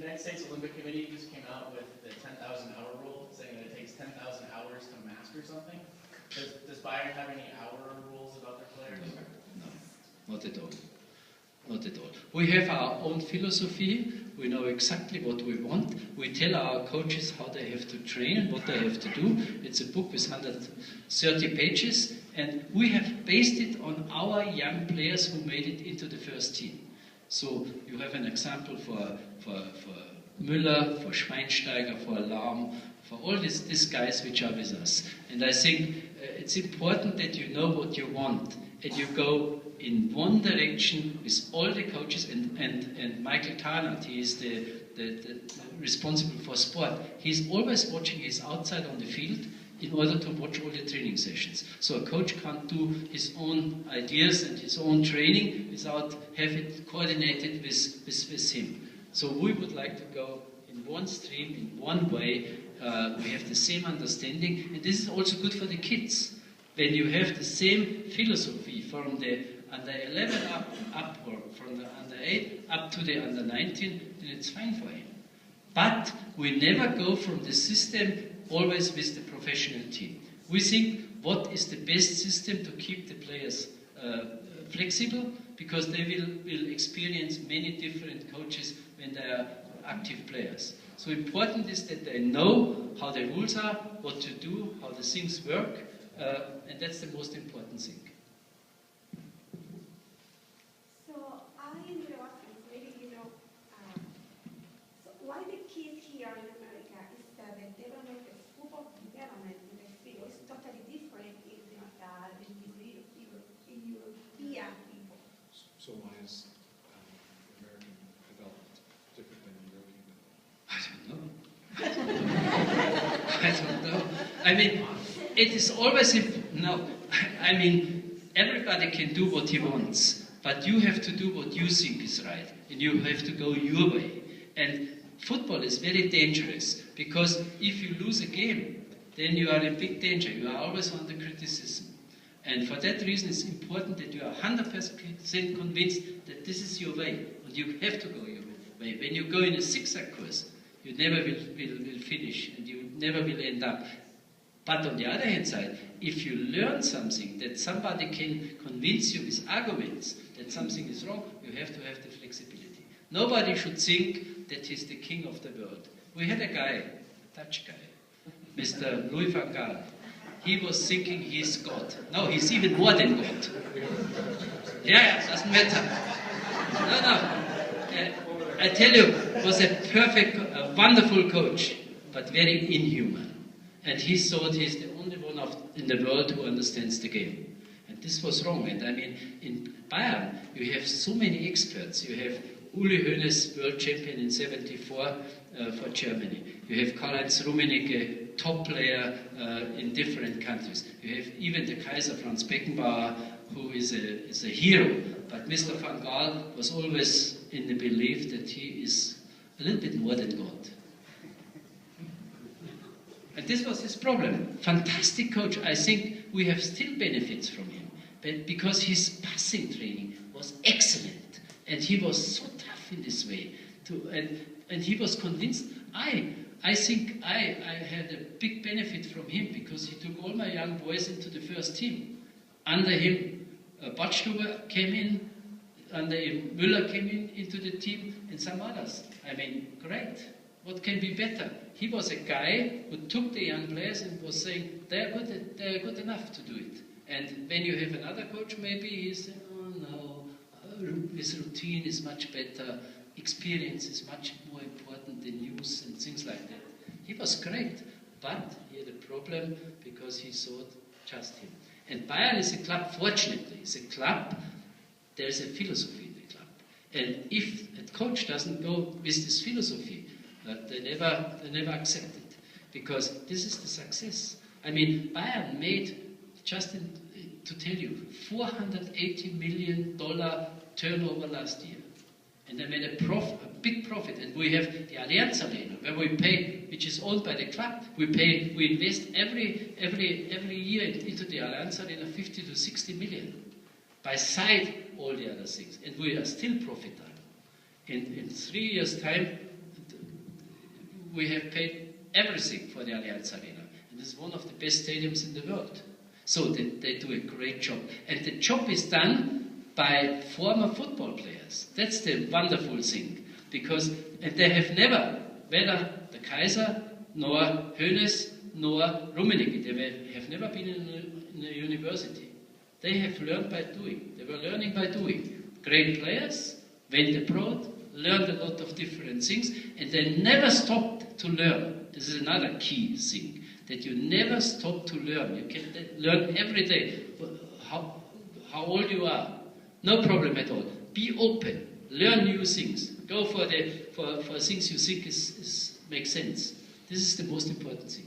United States Olympic Committee just came out with the 10,000-hour rule, saying that it takes 10,000 hours to master something. Does Bayern have any hour rules about their players? No, not at all. Not at all. We have our own philosophy. We know exactly what we want. We tell our coaches how they have to train and what they have to do. It's a book with 130 pages, and we have based it on our young players who made it into the first team. So you have an example for Müller, for Schweinsteiger, for Lahm, for all these guys which are with us. And I think it's important that you know what you want and you go in one direction with all the coaches. And Michael Tarnat, he is the responsible for sport. He's always watching, he's outside on the field in order to watch all the training sessions. So a coach can't do his own ideas and his own training without having it coordinated with him. So we would like to go in one stream, in one way. We have the same understanding, and this is also good for the kids. When you have the same philosophy from the under 11 up or from the under 8 up to the under 19, then it's fine for him. But we never go from the system always with the professional team. We think what is the best system to keep the players flexible, because they will experience many different coaches when they are active players. So important is that they know how the rules are, what to do, how the things work, and that's the most important thing. So I ended up maybe, so why the kids here in America is that the development, the football development in the field is totally different in European people. So why is American development different than European development? I don't know. I mean, it is always, everybody can do what he wants, but you have to do what you think is right, and you have to go your way. And football is very dangerous, because if you lose a game, then you are in big danger. You are always under criticism. And for that reason, it's important that you are 100% convinced that this is your way, and you have to go your way. When you go in a zigzag course, you never will finish, and you never will end up. But on the other hand side, if you learn something that somebody can convince you with arguments that something is wrong, you have to have the flexibility. Nobody should think that he's the king of the world. We had a guy, a Dutch guy, Mr. Louis van Gaal. He was thinking he's God. No, he's even more than God. Yeah, doesn't matter. No. I tell you, was a perfect, a wonderful coach, but very inhuman. And he thought he's the only one in the world who understands the game. And this was wrong. And I mean, in Bayern, you have so many experts. You have Uli Hoeneß, world champion in '74 for Germany. You have Karl-Heinz Rummenigge, top player in different countries. You have even the Kaiser Franz Beckenbauer, who is a hero. But Mr. van Gaal was always in the belief that he is a little bit more than God. And this was his problem. Fantastic coach. I think we have still benefits from him, but because his passing training was excellent, and he was so tough in this way. And he was convinced. I think I had a big benefit from him, because he took all my young boys into the first team. Under him, Badstuber came in, under him, Müller came into the team, and some others. I mean, great. What can be better? He was a guy who took the young players and was saying, they're good enough to do it. And when you have another coach, maybe he's saying, oh no, his routine is much better, experience is much more important than youth and things like that. He was great, but he had a problem because he thought just him. And Bayern is a club, fortunately, it's a club, there's a philosophy in the club. And if a coach doesn't go with this philosophy, they never accept it, because this is the success. I mean, Bayern made, to tell you, $480 million turnover last year. And they made a big profit. And we have the Allianz Arena, where we pay, which is owned by the club. We invest every year into the Allianz Arena 50 to 60 million, beside all the other things. And we are still profitable. In 3 years' time, we have paid everything for the Allianz Arena. And it's one of the best stadiums in the world. So they do a great job. And the job is done by former football players. That's the wonderful thing. Because and they have never, whether the Kaiser, nor Hoeneß, nor Rummenigge, they have never been in a university. They have learned by doing. They were learning by doing. Great players, went abroad, learned a lot of different things, and they never stopped to learn. This is another key thing, that you never stop to learn. You can learn every day. How old you are, no problem at all. Be open, learn new things. Go for things you think make sense. This is the most important thing.